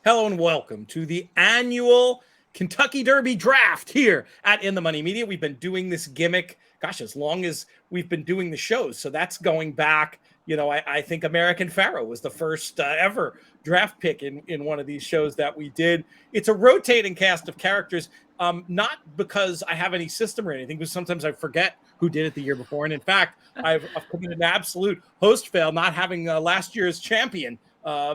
Hello and welcome to the annual Kentucky Derby draft here at In the Money Media. We've been doing this gimmick, gosh, as long as we've been doing the shows. So that's going back, I think American Pharaoh was the first ever draft pick in one of these shows that we did. It's a rotating cast of characters, not because I have any system or anything, because sometimes I forget who did it the year before. And in fact, I've committed an absolute host fail not having last year's champion,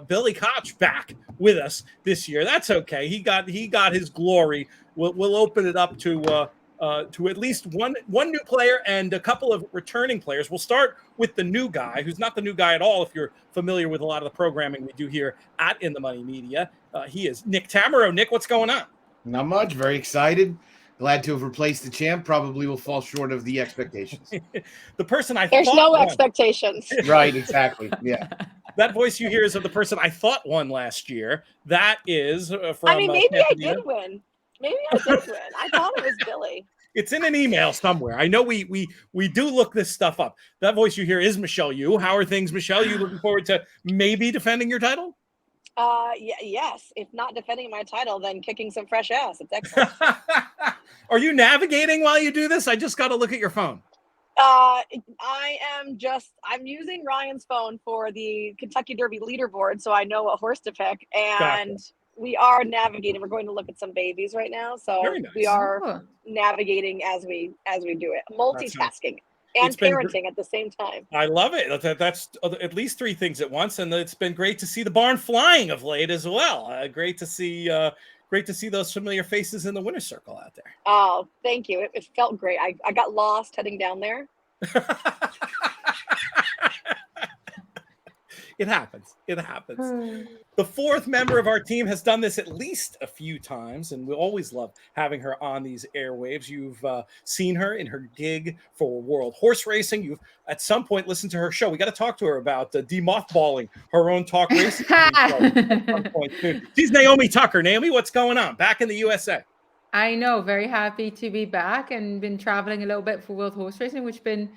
Billy Koch, back with us this year. That's okay. He got his glory. We'll open it up to at least one new player and a couple of returning players. We'll start with the new guy, who's not the new guy at all if you're familiar with a lot of the programming we do here at In the Money Media. He is Nick Tammaro. Nick, what's going on? Not much. Very excited. Glad to have replaced the champ. Probably will fall short of the expectations. The person There's no expectations. Right, exactly. Yeah. That voice you hear is of the person I thought won last year. That is from... maybe I did win. Maybe I did win. I thought it was Billy. It's in an email somewhere. I know we do look this stuff up. That voice you hear is Michelle Yu. How are things, Michelle? You looking forward to maybe defending your title? Yes. If not defending my title, then kicking some fresh ass. It's excellent. Are you navigating while you do this? I just got to look at your phone. I'm using Ryan's phone for the Kentucky Derby leaderboard, so I know what horse to pick. And gotcha. We are navigating. We're going to look at some babies right now, so nice. We are navigating as we do it, multitasking and parenting at the same time. I love it. That's at least three things at once, and it's been great to see the barn flying of late as well. Great to see those familiar faces in the winner's circle out there. Oh, thank you. It felt great. I got lost heading down there. It happens. It happens. The fourth member of our team has done this at least a few times, and we always love having her on these airwaves. You've seen her in her gig for World Horse Racing. You've at some point listened to her show. We got to talk to her about demothballing her own talk racing. She's Naomi Tukker. Naomi, what's going on? Back in the USA. I know. Very happy to be back and been traveling a little bit for World Horse Racing, which has been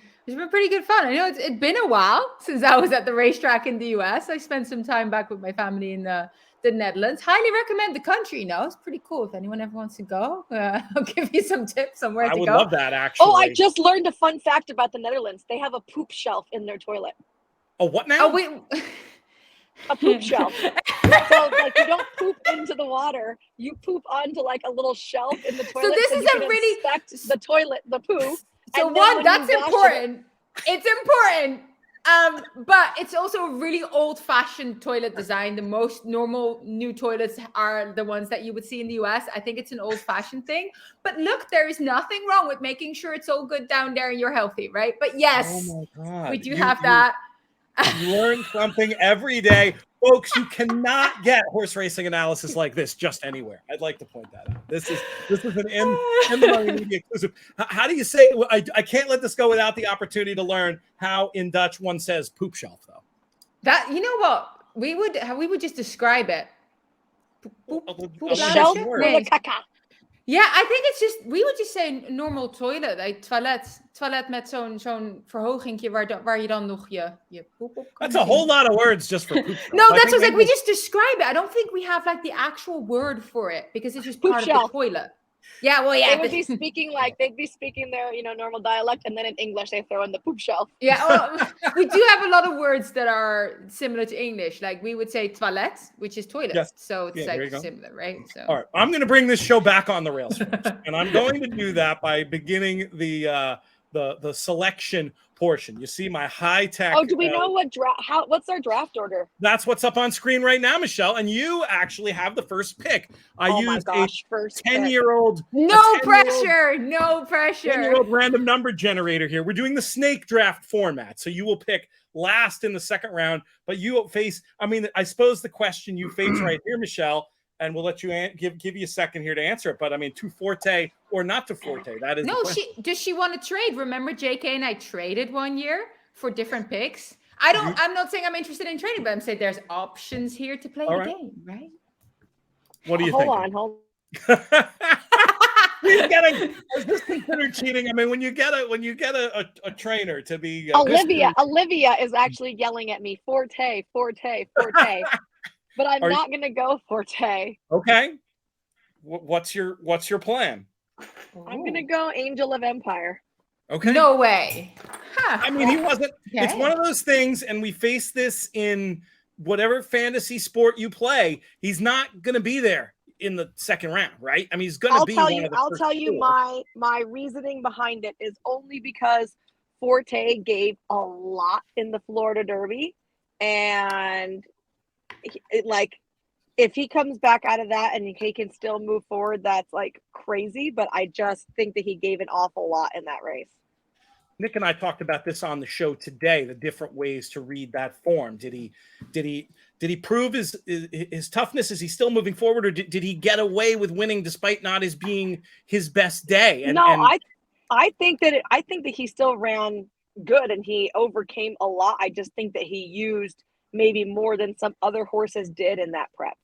pretty good fun. I know it's been a while since I was at the racetrack in the US. I spent some time back with my family in the Netherlands. Highly recommend the country. It's pretty cool. If anyone ever wants to go, I'll give you some tips on where to go. I would love that, actually. Oh, I just learned a fun fact about the Netherlands. They have a poop shelf in their toilet. Oh, what now? Oh, wait. A poop shelf. So you don't poop into the water, you poop onto a little shelf in the toilet. So this is a really inspect the toilet, the poo. So one, that's important. It's important. But it's also a really old-fashioned toilet design. The most normal new toilets are the ones that you would see in the US. I think it's an old-fashioned thing. But look, there is nothing wrong with making sure it's all good down there and you're healthy, right? But yes, we do have that. You learn something every day. Folks, you cannot get horse racing analysis like this just anywhere. I'd like to point that out. This is an in the Money Media exclusive. How do you say? I can't let this go without the opportunity to learn how in Dutch one says poop shelf, though. That, you know what, we would just describe it. Poop shelf. Yeah, I think it's we would just say normal toilet, toilet met zo'n verhogingje waar je dan nog je poep op kan That's a whole lot of words just for poop. No, that's what's we just describe it. I don't think we have the actual word for it because it's just part of the toilet. Yeah, well, yeah. They would be speaking they'd be speaking their normal dialect, and then in English they throw in the poop shelf. Yeah, well, we do have a lot of words that are similar to English. Like we would say toilet, which is toilet. Yes. So it's similar, right? So all right, I'm going to bring this show back on the rails first, and I'm going to do that by beginning the selection portion. You see my high tech. Oh, do we know what's our draft order? That's what's up on screen right now, Michelle. And you actually have the first pick. I used a 10-year-old. No pressure. 10-year-old random number generator here. We're doing the snake draft format. So you will pick last in the second round, but you will face, I suppose the question you face right here, Michelle, and we'll let you give you a second here to answer it. But to Forte or not to Forte? That is does she want to trade? Remember, JK and I traded one year for different picks. I'm not saying I'm interested in trading, but I'm saying there's options here to play the game, right? What do you think? Hold on. Is this considered cheating? When you get a trainer to be Olivia is actually yelling at me, Forte. But I'm not going to go Forte. Okay. What's your plan? I'm going to go Angel of Empire. Okay. No way. Huh. I mean, he wasn't. Okay. It's one of those things, and we face this in whatever fantasy sport you play. He's not going to be there in the second round, right? I mean, he's going to be one of the I'll first tell you four. my reasoning behind it is only because Forte gave a lot in the Florida Derby, and if he comes back out of that and he can still move forward, that's like crazy. But I just think that he gave an awful lot in that race. Nick and I talked about this on the show today, the different ways to read that form. Did he prove his toughness? Is he still moving forward, or did he get away with winning despite not as being his best day? I think that he still ran good and he overcame a lot. I just think that he used maybe more than some other horses did in that prep.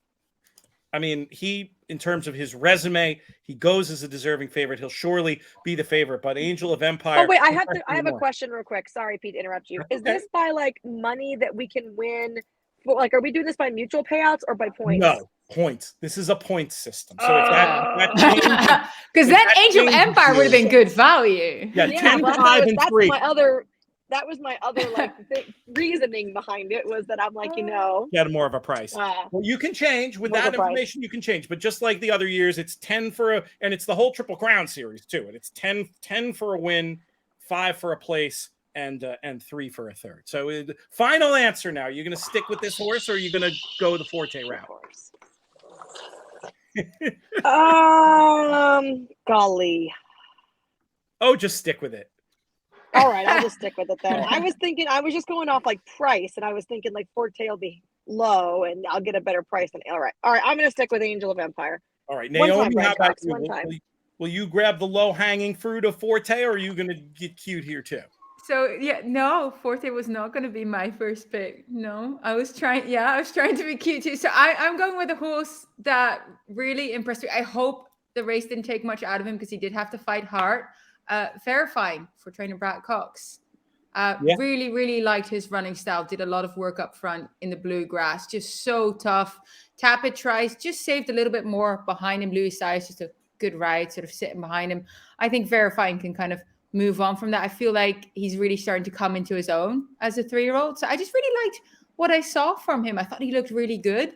I mean, in terms of his resume, he goes as a deserving favorite. He'll surely be the favorite, but Angel of Empire. Oh, wait, I have a question real quick. Sorry, Pete, to interrupt you. Is this by money that we can win? Are we doing this by mutual payouts or by points? No, points. This is a points system. So if that because then Angel of Empire would have been good value. Yeah, 10, 5, and 3. That was my other reasoning behind it, was that I'm get more of a price. Well, you can change with that information. You can change, but just like the other years, it's 10 and it's the whole Triple Crown series too. And it's 10 for a win, 5 for a place, and 3 for a third. So final answer now. You're going to stick with this horse, or are you going to go the Forte route? Golly. Oh, just stick with it. All right, I'll just stick with it then. I was just going off price, and I was thinking Forte will be low and I'll get a better price than all right, I'm gonna stick with Angel of Empire. All right, Naomi, how about you? Will you grab the low-hanging fruit of Forte, or are you gonna get cute here too? So no, Forte was not gonna be my first pick. No, I was trying to be cute too. So I'm going with a horse that really impressed me. I hope the race didn't take much out of him because he did have to fight hard. Verifying for trainer Brad Cox. Really, really liked his running style. Did a lot of work up front in the bluegrass. Just so tough. Tapit Trice just saved a little bit more behind him. Louis Size, just a good ride, sort of sitting behind him. I think Verifying can kind of move on from that. I feel like he's really starting to come into his own as a 3-year-old. So I just really liked what I saw from him. I thought he looked really good.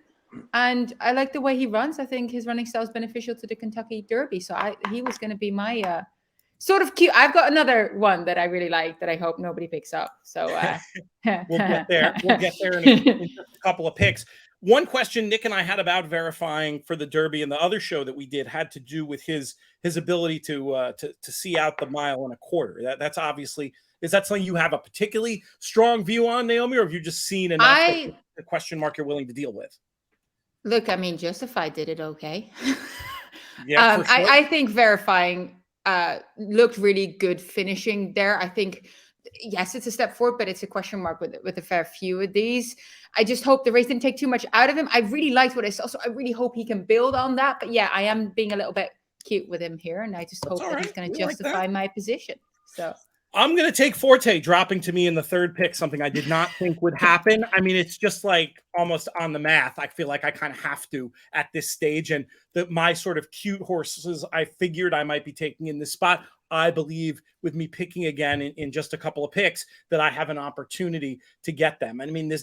And I like the way he runs. I think his running style is beneficial to the Kentucky Derby. So he was going to be my... sort of cute. I've got another one that I really like that I hope nobody picks up. So we'll get there. We'll get there in just a couple of picks. One question Nick and I had about Verifying for the Derby and the other show that we did had to do with his ability to see out the 1.25 miles. That's obviously, is that something you have a particularly strong view on, Naomi, or have you just seen enough the question mark you're willing to deal with? Look, I mean, Justify did it okay. Yeah, for sure. I think Verifying looked really good finishing there. I think, yes, it's a step forward, but it's a question mark with a fair few of these. I just hope the race didn't take too much out of him. I really liked what I saw, so I really hope he can build on that. But yeah, I am being a little bit cute with him here, and I just hope that he's going to justify my position. So I'm going to take Forte dropping to me in the third pick, something I did not think would happen. I mean, it's just almost on the math. I feel like I kind of have to at this stage. And my sort of cute horses I figured I might be taking in this spot, I believe with me picking again in just a couple of picks that I have an opportunity to get them. I mean,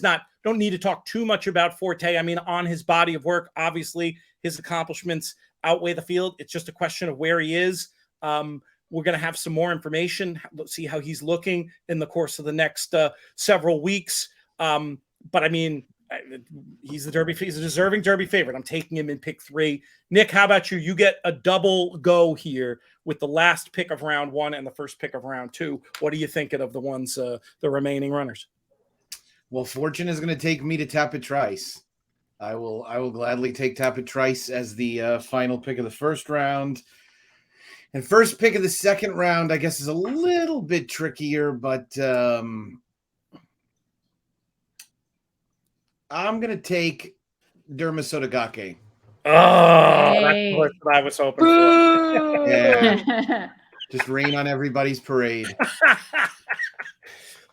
don't need to talk too much about Forte. I mean, on his body of work, obviously his accomplishments outweigh the field. It's just a question of where he is. We're going to have some more information. Let's see how he's looking in the course of the next several weeks. But I mean, he's a deserving Derby favorite. I'm taking him in pick 3. Nick, how about you? You get a double go here with the last pick of round 1 and the first pick of round 2. What are you thinking of the remaining runners? Well, fortune is going to take me to Tapit Trice. I will gladly take Tapit Trice as the final pick of the first round. And first pick of the second round, I guess, is a little bit trickier, but I'm going to take Derma Sotogake. Oh, that's what I was hoping for. Yeah. Just rain on everybody's parade.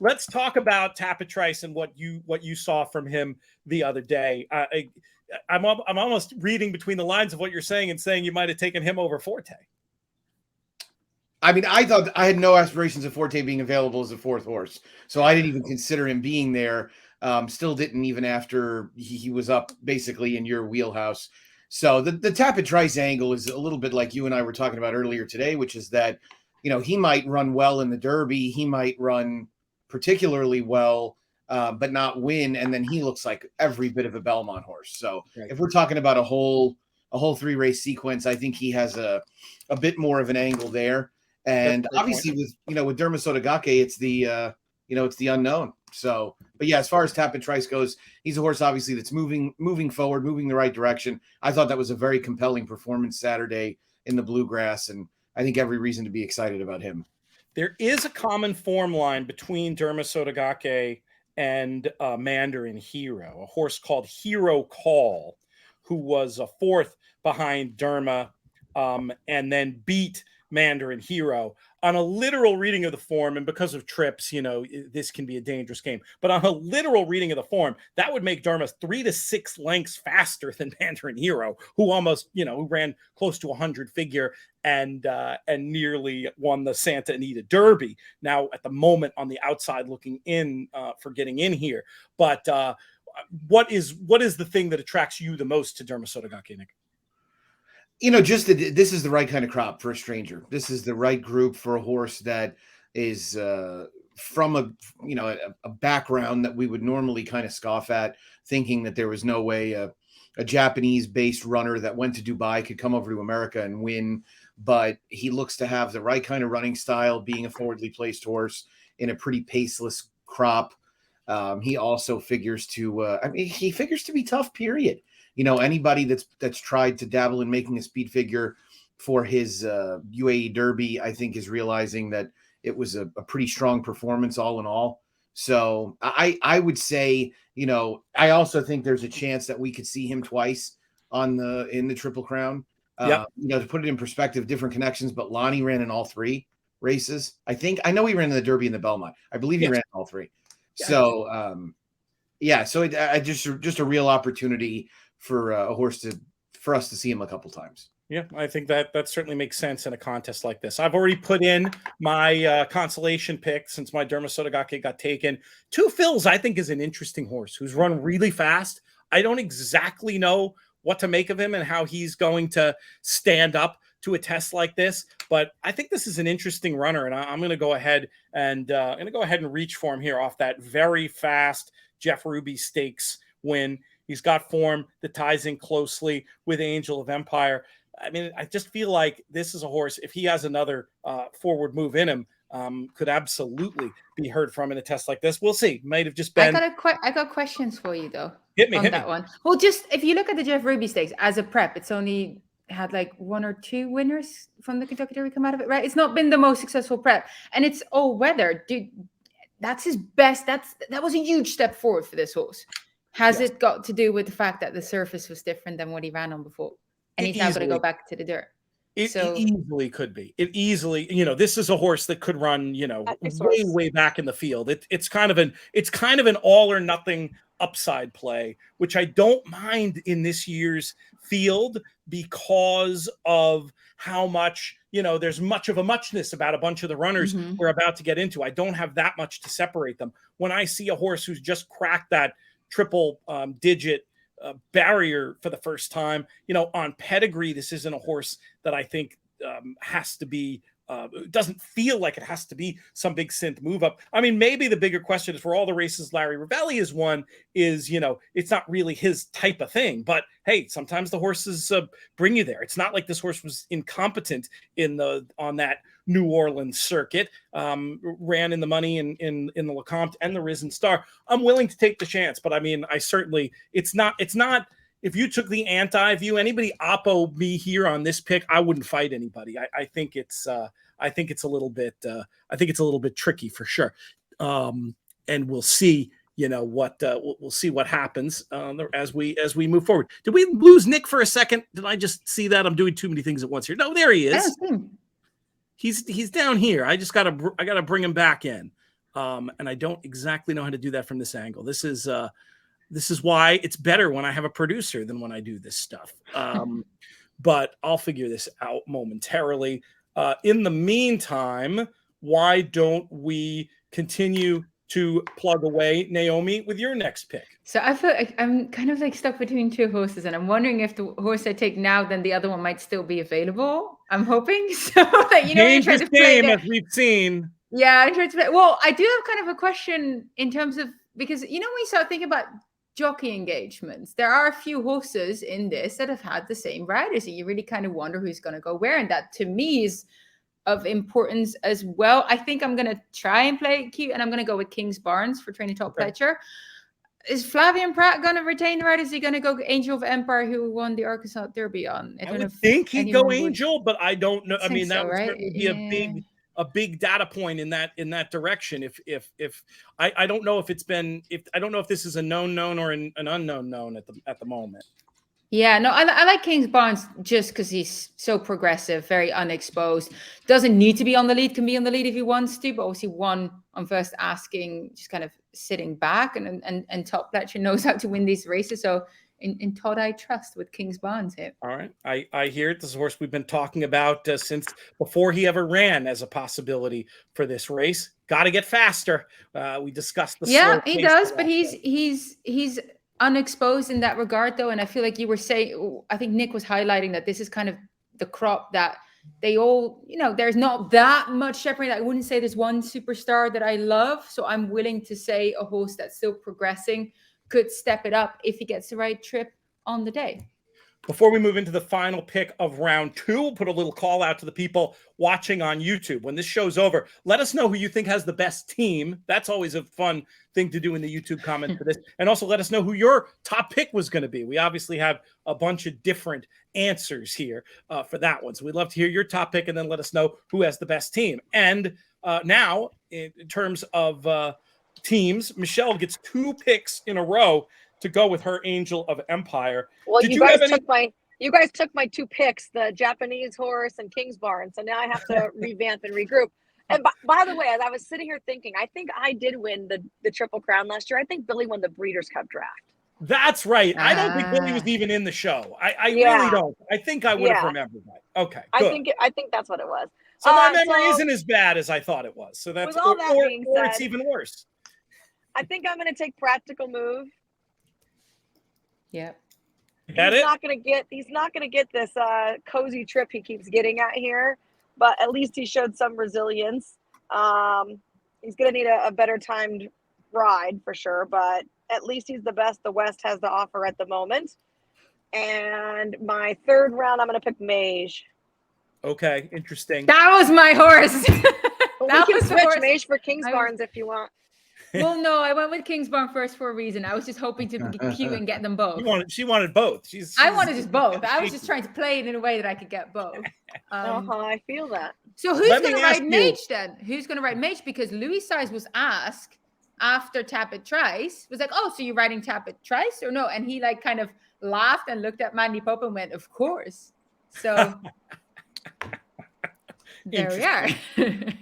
Let's talk about Tapit Trice and what you saw from him the other day. I'm almost reading between the lines of what you're saying and saying you might have taken him over Forte. I mean, I thought I had no aspirations of Forte being available as a fourth horse, so I didn't even consider him being there. Still didn't even after he was up basically in your wheelhouse. So the Tapit Trice angle is a little bit like you and I were talking about earlier today, which is that, he might run well in the Derby. He might run particularly well, but not win. And then he looks like every bit of a Belmont horse. So if we're talking about a whole 3-race sequence, I think he has a bit more of an angle there. And obviously with Derma Sotogake, it's the unknown. So, but yeah, as far as Tapit Trice goes, he's a horse obviously that's moving forward, moving the right direction. I thought that was a very compelling performance Saturday in the Bluegrass, and I think every reason to be excited about him. There is a common form line between Derma Sotogake and Mandarin Hero, a horse called Hero Call, who was a fourth behind Derma, and then beat Mandarin Hero. On a literal reading of the form, and because of trips, this can be a dangerous game, but on a literal reading of the form, that would make Derma 3 to 6 lengths faster than Mandarin Hero, who almost, who ran close to 100 figure and nearly won the Santa Anita Derby. Now, at the moment, on the outside looking in for getting in here. But what is the thing that attracts you the most to Derma Sotogake, Nick? This is the right kind of crop for a stranger. This is the right group for a horse that is from a background that we would normally kind of scoff at, thinking that there was no way a Japanese-based runner that went to Dubai could come over to America and win. But he looks to have the right kind of running style, being a forwardly placed horse in a pretty paceless crop. He also figures to he figures to be tough, period. Anybody that's tried to dabble in making a speed figure for his UAE Derby, I think, is realizing that it was a pretty strong performance all in all. So I would say, I also think there's a chance that we could see him twice in the Triple Crown. To put it in perspective, different connections, but Lonnie ran in all 3 races. I know he ran in the Derby and the Belmont. I believe he ran in all 3. So just a real opportunity for a horse for us to see him a couple times. Yeah, I think that certainly makes sense in a contest like this. I've already put in my consolation pick since my Derma Sotogake got taken. 2 Phils, I think, is an interesting horse who's run really fast. I don't exactly know what to make of him and how he's going to stand up to a test like this, but I think this is an interesting runner, and I'm going to go ahead and reach for him here off that very fast Jeff Ruby Stakes win. He's got form that ties in closely with Angel of Empire. I mean, I just feel like this is a horse, if he has another forward move in him, could absolutely be heard from in a test like this. We'll see. Might have just been. I got questions for you, though. Hit me. One. Well, just if you look at the Jeff Ruby Stakes as a prep, it's only had like 1 or 2 winners from the Kentucky Derby come out of it, right? It's not been the most successful prep, and it's all weather. Dude, that's his best. That was a huge step forward for this horse. Has it got to do with the fact that the surface was different than what he ran on before? And he's now going to go back to the dirt. It easily could be. It easily, this is a horse that could run, way back in the field. It's kind of an all or nothing upside play, which I don't mind in this year's field because of how much, there's much of a muchness about a bunch of the runners we're about to get into. I don't have that much to separate them. When I see a horse who's just cracked that triple digit barrier for the first time, on pedigree, this isn't a horse that I think has to be doesn't feel like it has to be some big synth move up. I mean, maybe the bigger question is, for all the races Larry Ravelli has won, is, it's not really his type of thing, but hey, sometimes the horses bring you there. It's not like this horse was incompetent on that New Orleans circuit, ran in the money in the Lecomte and the Risen Star. I'm willing to take the chance, but I mean, it's not, if you took the anti-view, anybody oppo me here on this pick, I wouldn't fight anybody. I think it's a little bit tricky for sure. And we'll see, we'll see what happens as we move forward. Did we lose Nick for a second? Did I just see that? I'm doing too many things at once here. No, there he is. He's down here. I gotta bring him back in. And I don't exactly know how to do that from this angle. This is This is why it's better when I have a producer than when I do this stuff. But I'll figure this out momentarily. In the meantime, why don't we continue to plug away, Naomi, with your next pick? So I feel like I'm kind of like stuck between two horses, and I'm wondering if the horse I take now, then the other one might still be available. I'm hoping so. That, you know, you're trying to play game, as we've seen. Yeah, I'm trying to play. Well, I do have kind of a question in terms of, because you know, when we start thinking about jockey engagements, there are a few horses in this that have had the same riders, and you really kind of wonder who's going to go where, and that to me is of importance as well. I think I'm going to try and play it cute, and I'm going to go with Kingsbarns for training top fletcher. Is Flavian Pratt going to retain the ride? Is he going to go Angel of Empire, who won the Arkansas Derby on? I would think he'd go Angel, but I don't know. I mean, that would certainly be a big data point in that direction. If I don't know if it's been, I don't know if this is a known or an unknown known at the moment. Yeah, no, I like Kingsbarns just because he's so progressive, very unexposed. Doesn't need to be on the lead, can be on the lead if he wants to, but obviously won on first asking, just kind of sitting back, and Top Fletcher knows how to win these races. So in Todd, I trust with Kingsbarns here. All right, I hear it. This is a horse we've been talking about since before he ever ran as a possibility for this race. Got to get faster. We discussed the slow he does, but he's unexposed in that regard, though. And I feel like you were saying, I think Nick was highlighting that this is kind of the crop that they all, you know, there's not that much shepherding. I wouldn't say there's one superstar that I love. So I'm willing to say a horse that's still progressing could step it up if he gets the right trip on the day. Before we move into the final pick of round 2, we'll put a little call out to the people watching on YouTube. When this show's over, let us know who you think has the best team. That's always a fun thing to do in the YouTube comments for this. And also let us know who your top pick was going to be. We obviously have a bunch of different answers here for that one. So we'd love to hear your top pick, and then let us know who has the best team. And now, in terms of teams, Michelle gets 2 picks in a row to go with her Angel of Empire. Well, you guys took my 2 picks, the Japanese horse and Kingsbarns. So now I have to revamp and regroup. And by the way, as I was sitting here thinking, I think I did win the Triple Crown last year. I think Billy won the Breeders' Cup draft. That's right. I don't think Billy was even in the show. I really don't. I think I would have remembered that. Okay, good. I think that's what it was. So my memory isn't as bad as I thought it was. So that's or it's even worse. I think I'm going to take Practical Move. Yeah. He's not going to get this cozy trip he keeps getting at here, but at least he showed some resilience. He's going to need a better timed ride for sure, but at least he's the best the West has to offer at the moment. And my 3rd round, I'm going to pick Mage. Okay, interesting. That was my horse. That was switch Mage for Kingsbarns if you want. Well, no, I went with Kingsbarn first for a reason. I was just hoping to be cute and get them both. She wanted both. I wanted just both. I was just trying to play it in a way that I could get both. I feel that. So who's going to ride Mage then? Who's going to ride Mage? Because Louis Size was asked after Tapit Trice, was like, oh, so you're riding Tapit Trice or no? And he like kind of laughed and looked at Mandy Pope and went, of course. So... There we are.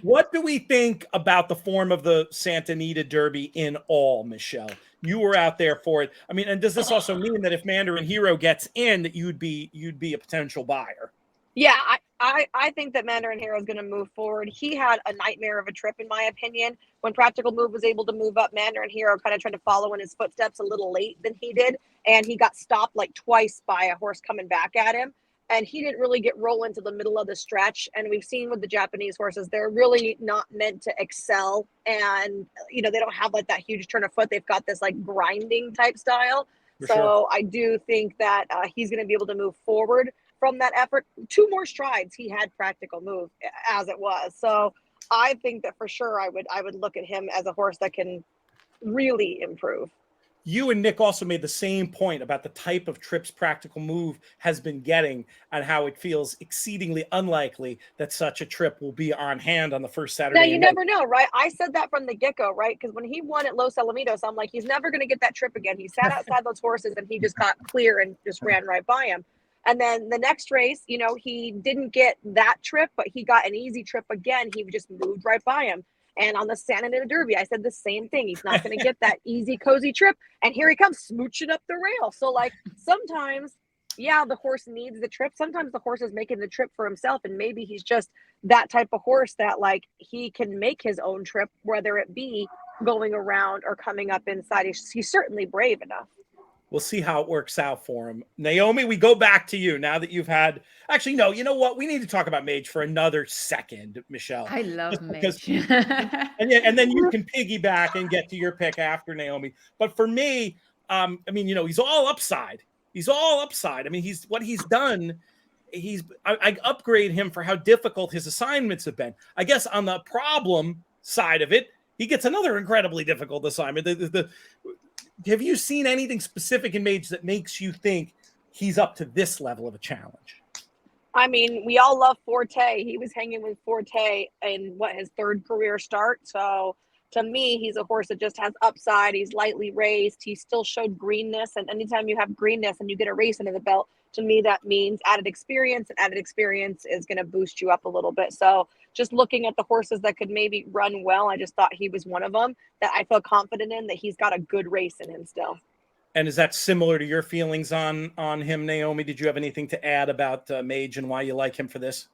What do we think about the form of the Santa Anita Derby in all, Michelle? You were out there for it. I mean, and does this also mean that if Mandarin Hero gets in, that you'd be a potential buyer? Yeah, I think that Mandarin Hero is going to move forward. He had a nightmare of a trip, in my opinion. When Practical Move was able to move up, Mandarin Hero kind of tried to follow in his footsteps a little late than he did, and he got stopped like twice by a horse coming back at him. And he didn't really get roll into the middle of the stretch. And we've seen with the Japanese horses, they're really not meant to excel. And, you know, they don't have like that huge turn of foot. They've got this like grinding type style. So I do think that he's going to be able to move forward from that effort. 2 more strides he had Practical Move as it was. So I think that for sure I would look at him as a horse that can really improve. You and Nick also made the same point about the type of trips Practical Move has been getting and how it feels exceedingly unlikely that such a trip will be on hand on the first Saturday. Now, you never know, right? I said that from the get-go, right? Because when he won at Los Alamitos, I'm like, he's never going to get that trip again. He sat outside those horses and he just got clear and just ran right by him. And then the next race, you know, he didn't get that trip, but he got an easy trip again. He just moved right by him. And on the Santa Anita Derby, I said the same thing. He's not going to get that easy, cozy trip. And here he comes smooching up the rail. So like sometimes, yeah, the horse needs the trip. Sometimes the horse is making the trip for himself. And maybe he's just that type of horse that like he can make his own trip, whether it be going around or coming up inside. He's certainly brave enough. We'll see how it works out for him. Naomi, we go back to you now that you've had. Actually, no, you know what? We need to talk about Mage for another second, Michelle. I love Mage. and then you can piggyback and get to your pick after Naomi. But for me, I mean, you know, he's all upside. He's all upside. I mean, what he's done. I upgrade him for how difficult his assignments have been. I guess on the problem side of it, he gets another incredibly difficult assignment. Have you seen anything specific in Mage that makes you think he's up to this level of a challenge? I mean, we all love Forte. He was hanging with Forte in his third career start. So to me, he's a horse that just has upside. He's lightly raced. He still showed greenness. And anytime you have greenness and you get a race under the belt, to me, that means added experience, and added experience is going to boost you up a little bit. So just looking at the horses that could maybe run well, I just thought he was one of them that I feel confident in, that he's got a good race in him still. And is that similar to your feelings on him, Naomi? Did you have anything to add about Mage and why you like him for this?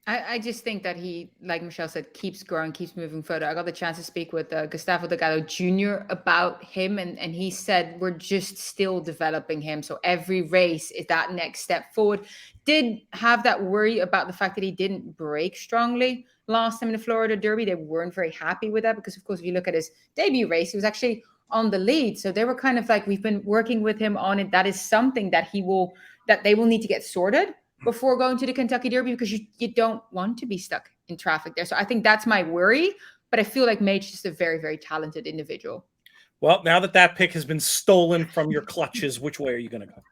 I just think that he, like Michelle said, keeps growing, keeps moving further. I got the chance to speak with Gustavo Delgado Jr. about him, and he said we're just still developing him. So every race is that next step forward. Did have that worry about the fact that he didn't break strongly last time in the Florida Derby. They weren't very happy with that because, of course, if you look at his debut race, he was actually on the lead. So they were kind of like, we've been working with him on it. That is something that they will need to get sorted before going to the Kentucky Derby, because you don't want to be stuck in traffic there. So I think that's my worry, but I feel like Mage is just a very, very talented individual. Well, now that pick has been stolen from your clutches, which way are you going to go?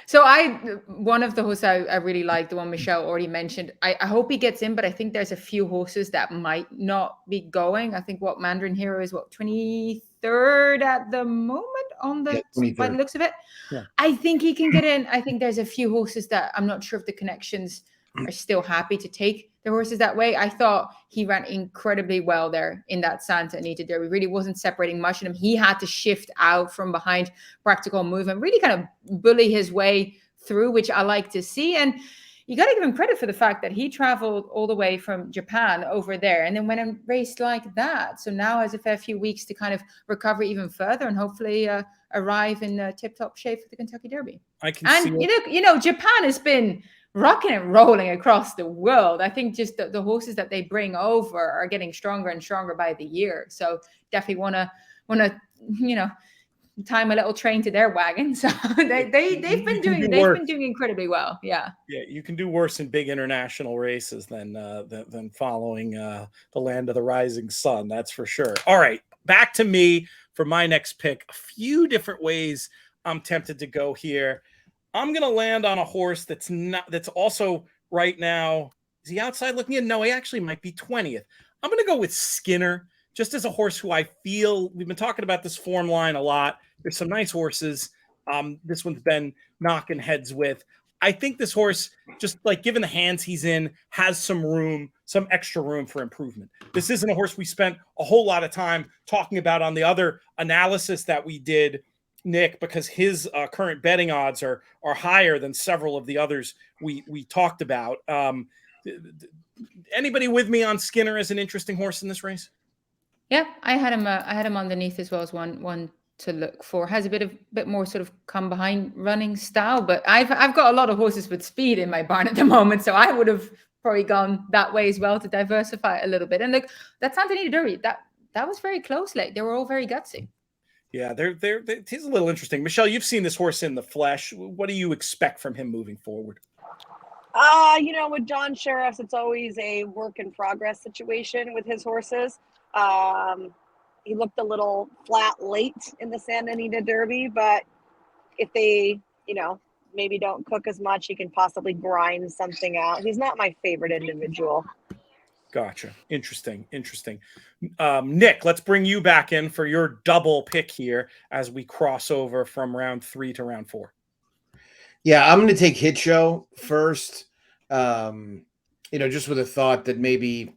So one of the horses I really like, the one Michelle already mentioned, I hope he gets in, but I think there's a few horses that might not be going. I think Mandarin Hero is 23rd at the moment on the by the looks of it. Yeah. I think he can get in. I think there's a few horses that I'm not sure if the connections are still happy to take the horses that way. I thought he ran incredibly well there in that Santa Anita Derby. Really wasn't separating much in him. He had to shift out from behind Practical Move and really kind of bully his way through, which I like to see. And you got to give him credit for the fact that he traveled all the way from Japan over there and then went and raced like that. So now has a fair few weeks to kind of recover even further and hopefully arrive in tip-top shape for the Kentucky Derby. You know, Japan has been rocking and rolling across the world. I think just the horses that they bring over are getting stronger and stronger by the year. So definitely want to time a little train to their wagon. So they've been doing incredibly well. Yeah. Yeah, you can do worse in big international races than following the land of the rising sun. That's for sure. All right, back to me for my next pick. A few different ways I'm tempted to go here. I'm going to land on a horse that's also right now. Is he outside looking in? No, he actually might be 20th. I'm going to go with Skinner, just as a horse who I feel we've been talking about this form line a lot. There's some nice horses. This one's been knocking heads with. I think this horse, just like given the hands he's in, has some extra room for improvement. This isn't a horse we spent a whole lot of time talking about on the other analysis that we did, Nick, because his current betting odds are higher than several of the others we talked about. Anybody with me on Skinner as an interesting horse in this race? Yeah, I had him underneath as well as one to look for. Has a bit more sort of come behind running style, but I've got a lot of horses with speed in my barn at the moment, so I would have probably gone that way as well to diversify a little bit. And look, that Santa Anita Derby, that was very close late. They were all very gutsy. Yeah, he's a little interesting. Michelle, you've seen this horse in the flesh. What do you expect from him moving forward? With John Sheriff's, it's always a work in progress situation with his horses. He looked a little flat late in the Santa Anita Derby, but if they, maybe don't cook as much, he can possibly grind something out. He's not my favorite individual. Gotcha. Interesting. Nick, let's bring you back in for your double pick here as we cross over from round 3 to round 4. Yeah, I'm going to take Hit Show first. Just with a thought that maybe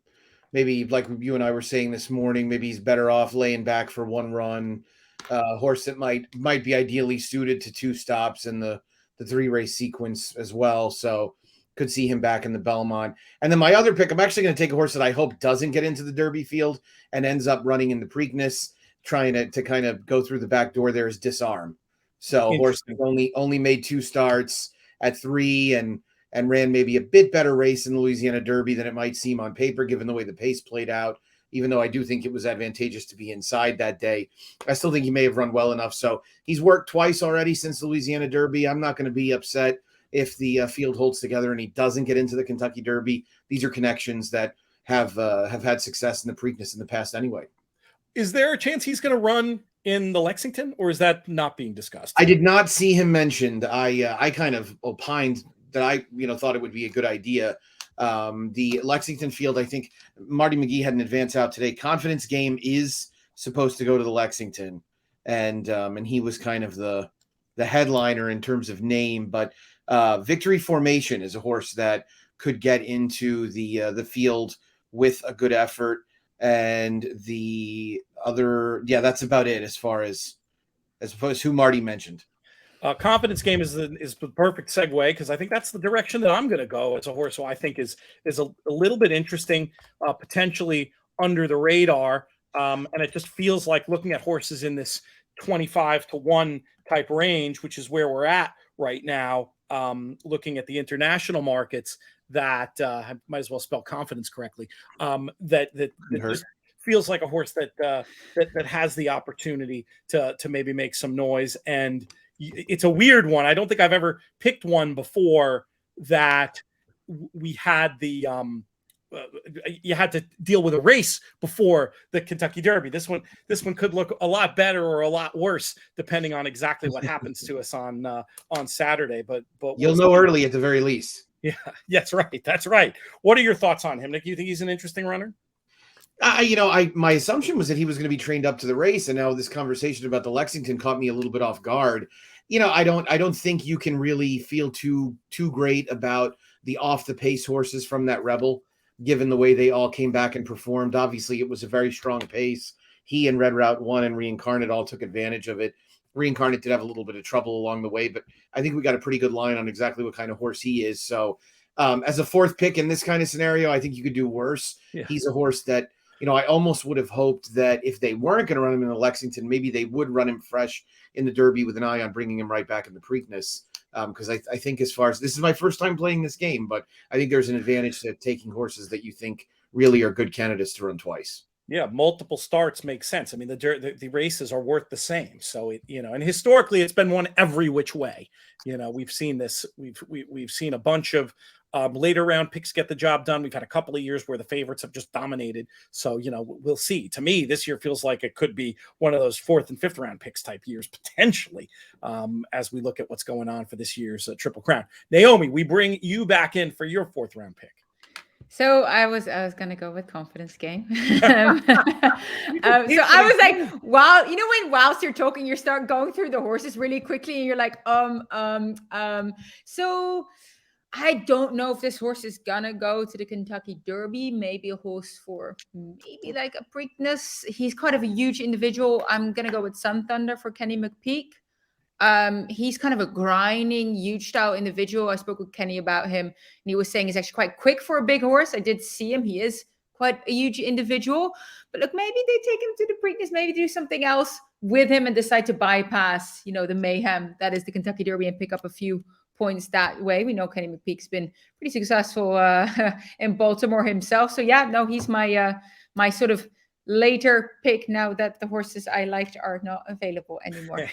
maybe like you and I were saying this morning, maybe he's better off laying back for one run. Horse that might be ideally suited to 2 stops in the 3-race sequence as well. So could see him back in the Belmont. And then my other pick, I'm actually going to take a horse that I hope doesn't get into the Derby field and ends up running in the Preakness, trying to kind of go through the back door there, is Disarm. So horse only made 2 starts at 3 and ran maybe a bit better race in the Louisiana Derby than it might seem on paper, given the way the pace played out. Even though I do think it was advantageous to be inside that day, I still think he may have run well enough. So he's worked twice already since the Louisiana Derby. I'm not going to be upset if the field holds together and he doesn't get into the Kentucky Derby. These are connections that have had success in the Preakness in the past anyway. Is there a chance he's going to run in the Lexington, or is that not being discussed? I did not see him mentioned. I kind of opined that I thought it would be a good idea. The Lexington field, I think Marty McGee had an advance out today. Confidence Game is supposed to go to the Lexington, and he was kind of the headliner in terms of name. But Victory Formation is a horse that could get into the field with a good effort. And the other, that's about it as far as who Marty mentioned. Confidence Game is the perfect segue, because I think that's the direction that I'm going to go as a horse who I think is a little bit interesting, potentially under the radar. And it just feels like, looking at horses in this 25-1 type range, which is where we're at right now, looking at the international markets, that I might as well spell confidence correctly. That just feels like a horse that has the opportunity to maybe make some noise. And it's a weird one. I don't think I've ever picked one before that we had the you had to deal with a race before the Kentucky Derby. This one could look a lot better or a lot worse depending on exactly what happens to us on Saturday. But you'll know early at the very least. Yeah, that's right. That's right. What are your thoughts on him, Nick? Do you think he's an interesting runner? My assumption was that he was going to be trained up to the race, and now this conversation about the Lexington caught me a little bit off guard. I don't think you can really feel too great about the off the pace horses from that Rebel, given the way they all came back and performed. Obviously, it was a very strong pace. He and Red Route 1 and Reincarnate all took advantage of it. Reincarnate did have a little bit of trouble along the way, but I think we got a pretty good line on exactly what kind of horse he is. So as a 4th pick in this kind of scenario, I think you could do worse. Yeah. He's a horse that, I almost would have hoped that if they weren't going to run him in the Lexington, maybe they would run him fresh in the Derby with an eye on bringing him right back in the Preakness. Because I think, as far as, this is my first time playing this game, but I think there's an advantage to taking horses that you think really are good candidates to run twice. Yeah, multiple starts make sense. I mean, the races are worth the same. So and historically, it's been one every which way. We've seen this. We've seen a bunch of later round picks get the job done. We've had a couple of years where the favorites have just dominated. So we'll see. To me, this year feels like it could be one of those 4th and 5th round picks type years potentially, as we look at what's going on for this year's Triple Crown. Naomi, we bring you back in for your 4th round pick. So I was going to go with Confidence Game. So I was like, wow, whilst you're talking, you start going through the horses really quickly, and you're like, So I don't know if this horse is gonna go to the Kentucky Derby. Maybe a horse for maybe like a Preakness. He's kind of a huge individual. I'm gonna go with Sun Thunder for Kenny McPeak. He's kind of a grinding, huge style individual. I spoke with Kenny about him, and he was saying he's actually quite quick for a big horse. I did see him. He is quite a huge individual. But look, maybe they take him to the Preakness, maybe do something else with him and decide to bypass, the mayhem that is the Kentucky Derby and pick up a few points that way. We know Kenny McPeak's been pretty successful in Baltimore himself. So yeah, no, he's my sort of later pick now that the horses I liked are not available anymore.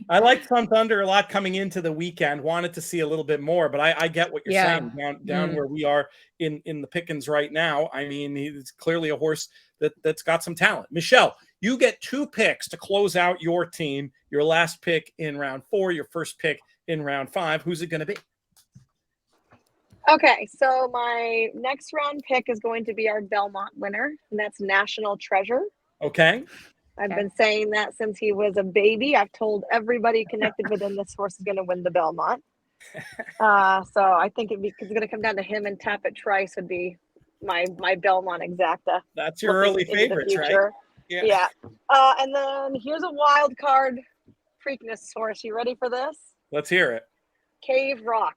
I liked Sun Thunder a lot coming into the weekend. Wanted to see a little bit more, but I get what you're saying. Down where we are in the pickings right now. I mean, he's clearly a horse that's got some talent. Michelle, you get 2 picks to close out your team. Your last pick in round 4, your first pick in round 5. Who's it going to be? Okay, so my next round pick is going to be our Belmont winner, and that's National Treasure. Okay. I've been saying that since he was a baby. I've told everybody connected with him this horse is going to win the Belmont. So I think it's going to come down to him, and Tapit Trice would be my Belmont Exacta. That's your early favorites, right? Yeah. And then here's a wild card Preakness horse. You ready for this? Let's hear it. Cave Rock.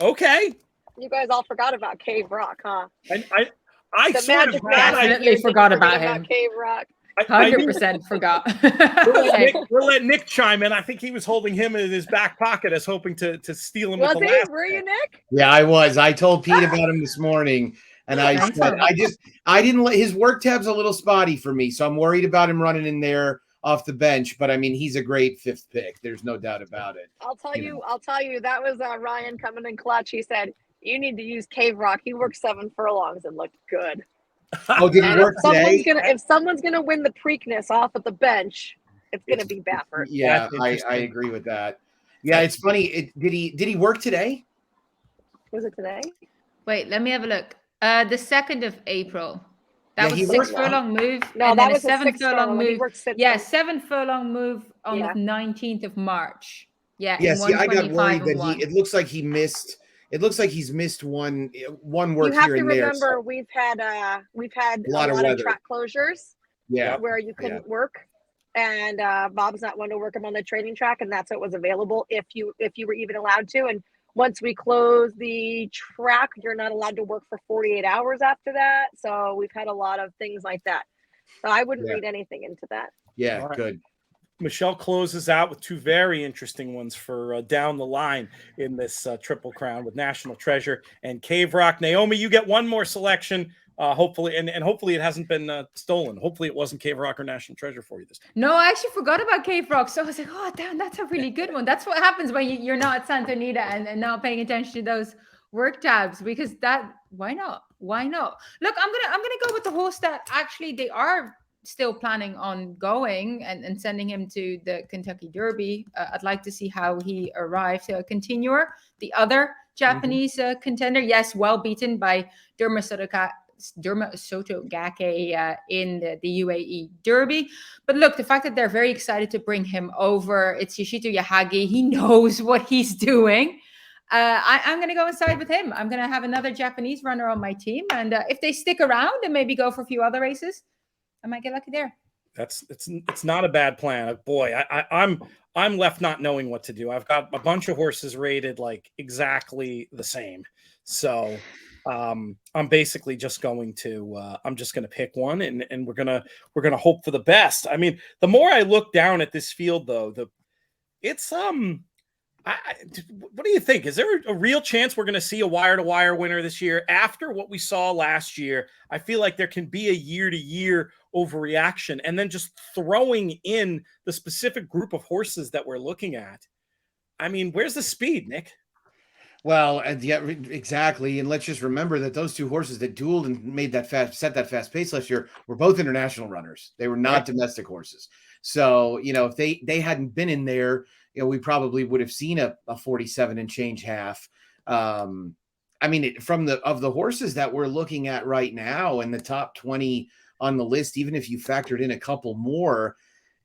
Okay. You guys all forgot about Cave Rock, huh? I sort of definitely forgot about him. Cave Rock. 100% forgot. We'll let Nick chime in. I think he was holding him in his back pocket as hoping to steal him. Was he? Were you, Nick? Yeah, I was. I told Pete about him this morning, and I said I didn't let his work tab's a little spotty for me, so I'm worried about him running in there off the bench. But I mean, he's a great 5th pick. There's no doubt about it. I'll tell you. That was Ryan coming in clutch. He said you need to use Cave Rock. He worked 7 furlongs and looked good. Oh, did he work today? If someone's gonna win the Preakness off at the bench, it's gonna be Baffert. Yeah, I agree with that. Yeah, it's funny. Did he work today? Was it today? Wait, let me have a look. The 2nd of April. That was 6 furlong move. No, and that then was a 7 furlong move. 7 furlong move on the 19th of March. Yeah. Yeah, see, I got worried that it looks like he missed. It looks like he's missed one work here and there. You have to remember, we've had a lot of track closures. Yeah, where you couldn't work, and Bob's not one to work him on the training track, and that's what was available if you were even allowed to. And once we close the track, you're not allowed to work for 48 hours after that. So we've had a lot of things like that. So I wouldn't read anything into that. Yeah, right. Good. Michelle closes out with 2 very interesting ones for down the line in this Triple Crown with National Treasure and Cave Rock. Naomi, you get one more selection, hopefully, and hopefully it hasn't been stolen. Hopefully it wasn't Cave Rock or National Treasure for you this time. No, I actually forgot about Cave Rock. So I was like, oh, damn, that's a really good one. That's what happens when you're not at Santa Anita and not paying attention to those work tabs, because why not? Why not? Look, I'm gonna go with the horse that actually they are still planning on going and sending him to the Kentucky Derby. I'd like to see how he arrives. Continuar, the other Japanese contender, yes, well beaten by Derma Sotogake in the UAE Derby. But look, the fact that they're very excited to bring him over, it's Yoshito Yahagi. He knows what he's doing. I'm going to go inside with him. I'm going to have another Japanese runner on my team. And if they stick around and maybe go for a few other races, I might get lucky there. It's not a bad plan. Boy, I'm left not knowing what to do. I've got a bunch of horses rated like exactly the same. So I'm basically just going to pick one and we're gonna hope for the best. I mean, the more I look down at this field though, what do you think? Is there a real chance we're going to see a wire-to-wire winner this year? After what we saw last year, I feel like there can be a year-to-year overreaction, and then just throwing in the specific group of horses that we're looking at. I mean, where's the speed, Nick? Well, yeah, exactly. And let's just remember that those 2 horses that dueled and set that fast pace last year were both international runners. They were not domestic horses. So, if they hadn't been in there, we probably would have seen a 47 and change half. I mean, of the horses that we're looking at right now in the top 20 on the list, even if you factored in a couple more,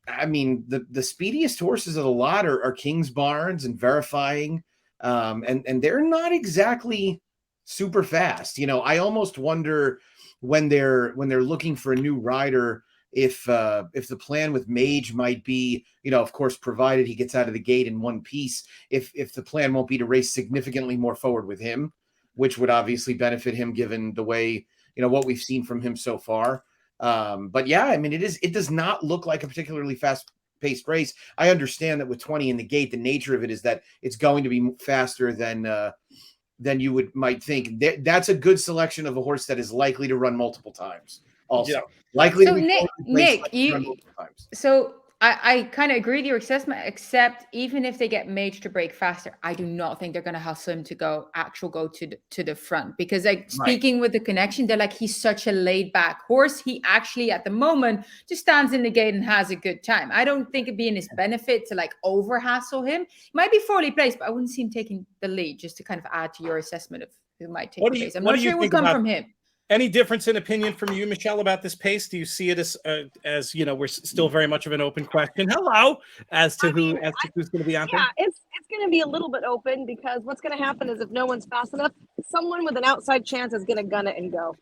I mean, the speediest horses of the lot are Kingsbarns and Verifying. And they're not exactly super fast. I almost wonder when they're looking for a new rider, if the plan with Mage might be, of course, provided he gets out of the gate in one piece, if the plan won't be to race significantly more forward with him, which would obviously benefit him given the way, what we've seen from him so far. But yeah, I mean, it does not look like a particularly fast-paced race. I understand that with 20 in the gate, the nature of it is that it's going to be faster than you might think. That's a good selection of a horse that is likely to run multiple times. Also, likely to be Nick, so I kind of agree with your assessment, except even if they get Mage to break faster, I do not think they're going to hustle him to go to the front, because speaking with the connection, they're like, he's such a laid back horse. He actually at the moment just stands in the gate and has a good time. I don't think it'd be in his benefit to over hassle him. He might be poorly placed, but I wouldn't see him taking the lead, just to kind of add to your assessment of who might take the pace. I'm not sure it would come from him. Any difference in opinion from you, Michelle, about this pace? Do you see it as we're still very much of an open question? Hello, as to who's going to be out there? Yeah, it's going to be a little bit open, because what's going to happen is if no one's fast enough, someone with an outside chance is going to gun it and go.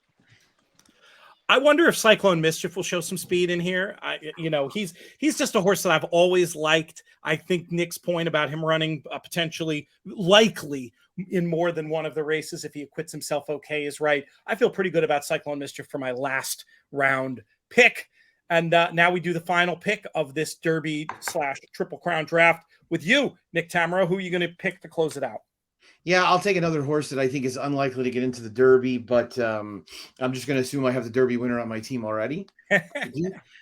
I wonder if Cyclone Mischief will show some speed in here. He's just a horse that I've always liked. I think Nick's point about him running potentially likely in more than one of the races if he acquits himself okay is right. I feel pretty good about Cyclone Mischief for my last round pick. And now we do the final pick of this Derby / Triple Crown draft with you, Nick Tammaro. Who are you going to pick to close it out? Yeah, I'll take another horse that I think is unlikely to get into the Derby, but I'm just going to assume I have the Derby winner on my team already.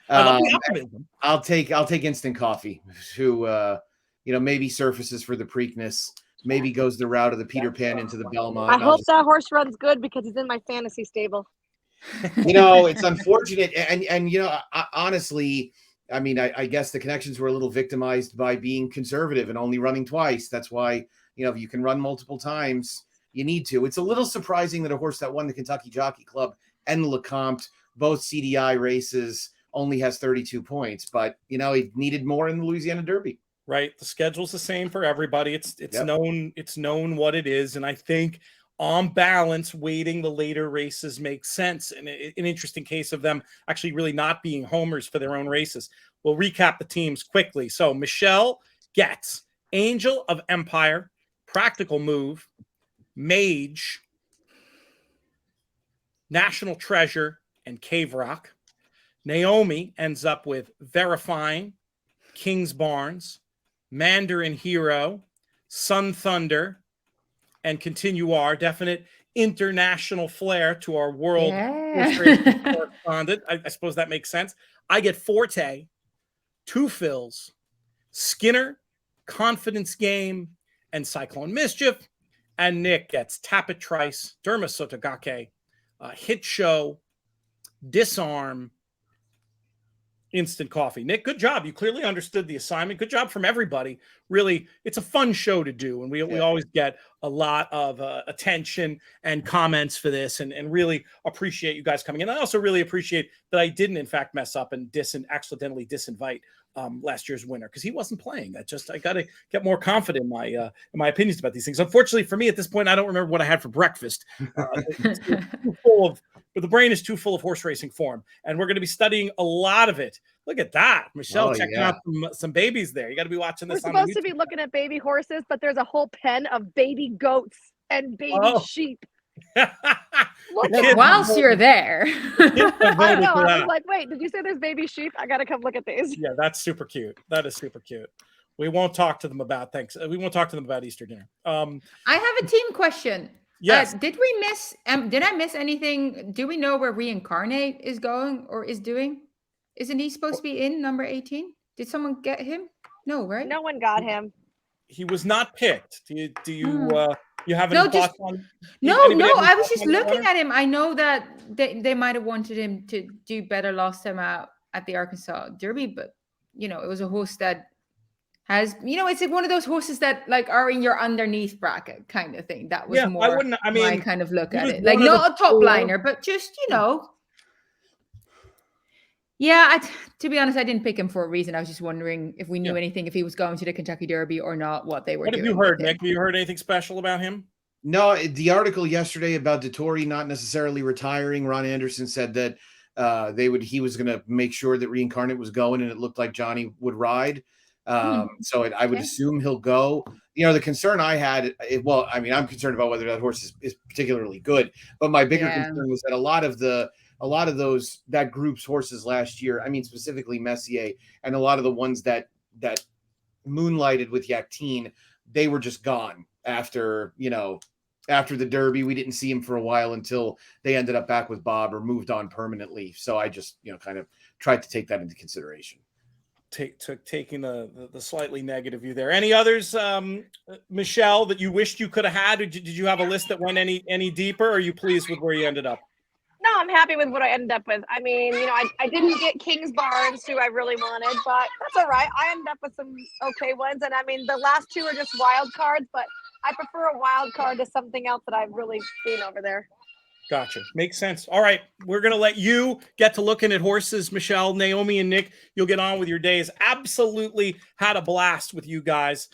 I'll take Instant Coffee, who maybe surfaces for the Preakness, maybe goes the route of the Peter Pan into the Belmont. I hope that horse runs good because he's in my fantasy stable. It's unfortunate, and honestly, I mean, I guess the connections were a little victimized by being conservative and only running twice. That's why. If you can run multiple times, you need to. It's a little surprising that a horse that won the Kentucky Jockey Club and LeCompte, both CDI races, only has 32 points. But, he needed more in the Louisiana Derby. Right. The schedule's the same for everybody. It's known what it is. And I think on balance, waiting the later races makes sense. And an interesting case of them actually really not being homers for their own races. We'll recap the teams quickly. So Michelle gets Angel of Empire, Practical Move, Mage, National Treasure, and Cave Rock. Naomi ends up with Verifying, Kingsbarns, Mandarin Hero, Sun Thunder, and Continuar. Definite international flair to our world correspondent. I suppose that makes sense. I get Forte, Two Fills, Skinner, Confidence Game, and Cyclone Mischief. And Nick gets Tapit, Trice, Derma, Sotogake, Hit Show, Disarm, Instant Coffee. Nick, good job. You clearly understood the assignment. Good job from everybody. Really, it's a fun show to do, and we always get a lot of attention and comments for this, and really appreciate you guys coming in. I also really appreciate that I didn't, in fact, mess up and accidentally disinvite last year's winner because he wasn't playing. I got to get more confident in my opinions about these things. Unfortunately for me at this point, I don't remember what I had for breakfast. The brain is too full of horse racing form, and we're going to be studying a lot of it. Look at that, Michelle checking out some babies there. You got to be watching this. We're supposed to be looking at baby horses, but there's a whole pen of baby goats and baby sheep. Whilst you're there. I know. I was like, wait, did you say there's baby sheep? I got to come look at these. Yeah, that's super cute. That is super cute. We won't talk to them about we won't talk to them about Easter dinner. I have a team question. Yes. Did we miss? Did I miss anything? Do we know where Reincarnate is going or is doing? Isn't he supposed to be in number 18? Did someone get him? No, right? No one got him. He was not picked. Do you have any thoughts on? No. I was just looking at him. I know that they might have wanted him to do better last time out at the Arkansas Derby, but it was a horse that has, it's like one of those horses that are in your underneath bracket kind of thing. That was more my kind of look at it. Like not a top liner, but just, Yeah, to be honest, I didn't pick him for a reason. I was just wondering if we knew anything, if he was going to the Kentucky Derby or not, what they were doing. What have you heard, Nick? Have you heard anything special about him? No, the article yesterday about Dettori not necessarily retiring, Ron Anderson said that he was going to make sure that Reincarnate was going, and it looked like Johnny would ride. So I would assume he'll go. The concern I had, I'm concerned about whether that horse is particularly good, but my bigger concern was that a lot of that group's horses last year, specifically Messier, and a lot of the ones that moonlighted with Yakteen, they were just gone after the Derby. We didn't see him for a while until they ended up back with Bob or moved on permanently. So I just, kind of tried to take that into consideration. Taking the slightly negative view there. Any others, Michelle, that you wished you could have had? Or did you have a list that went any deeper? Or are you pleased with where you ended up? No, I'm happy with what I ended up with. I didn't get Kingsbarns, who I really wanted, but that's all right. I ended up with some okay ones. And the last two are just wild cards, but I prefer a wild card to something else that I've really seen over there. Gotcha. Makes sense. All right. We're going to let you get to looking at horses, Michelle, Naomi, and Nick. You'll get on with your days. Absolutely had a blast with you guys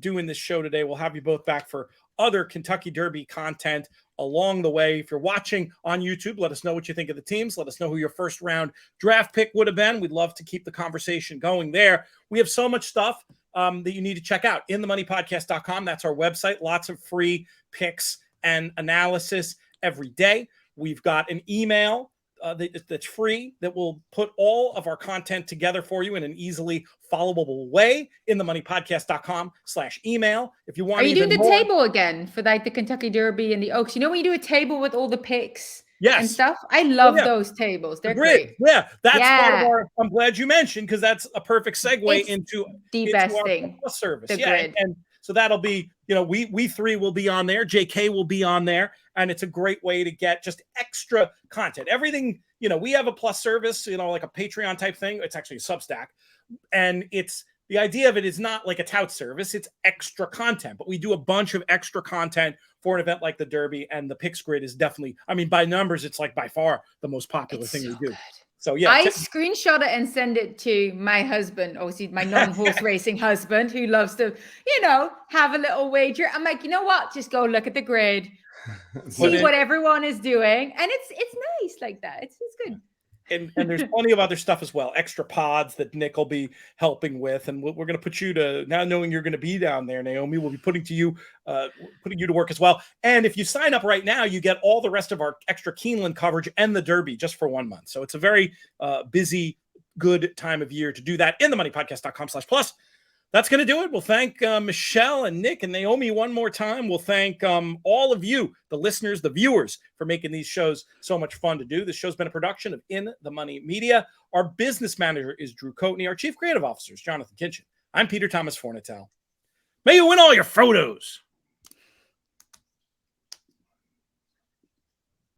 doing this show today. We'll have you both back for other Kentucky Derby content along the way. If you're watching on YouTube, let us know what you think of the teams. Let us know who your first round draft pick would have been. We'd love to keep the conversation going there. We have so much stuff that you need to check out. InTheMoneyPodcast.com. That's our website. Lots of free picks and analysis every day. We've got an email that's free that will put all of our content together for you in an easily followable way. InTheMoneyPodcast.com/email. If you want, are you doing the table again for like the Kentucky Derby and the Oaks? You know when you do a table with all the picks and stuff? I love those tables. They're great. Yeah, that's part of our. I'm glad you mentioned, because that's a perfect segue into the best thing. Service. The grid. And so that'll be, we three will be on there. JK will be on there. And it's a great way to get just extra content. Everything, we have a plus service, like a Patreon type thing. It's actually a Substack. And the idea of it is not like a tout service. It's extra content. But we do a bunch of extra content for an event like the Derby. And the picks grid is definitely, by numbers, it's like by far the most popular thing we do. Good. So yeah, I screenshot it and send it to my husband, obviously my non-horse racing husband, who loves to, have a little wager. I'm like, you know what? Just go look at the grid, see what everyone is doing, and it's nice like that. It's good. And there's plenty of other stuff as well, extra pods that Nick will be helping with, and we're going to put you to, now knowing you're going to be down there, Naomi, we'll be putting you to work as well. And if you sign up right now, you get all the rest of our extra Keeneland coverage and the Derby just for 1 month. So it's a very busy, good time of year to do that. InTheMoneyPodcast.com/plus. That's going to do it. We'll thank Michelle and Nick and Naomi one more time. We'll thank all of you, the listeners, the viewers, for making these shows so much fun to do. This show's been a production of In the Money Media. Our business manager is Drew Coatney. Our chief creative officer is Jonathan Kinchin. I'm Peter Thomas Fornatel. May you win all your photos.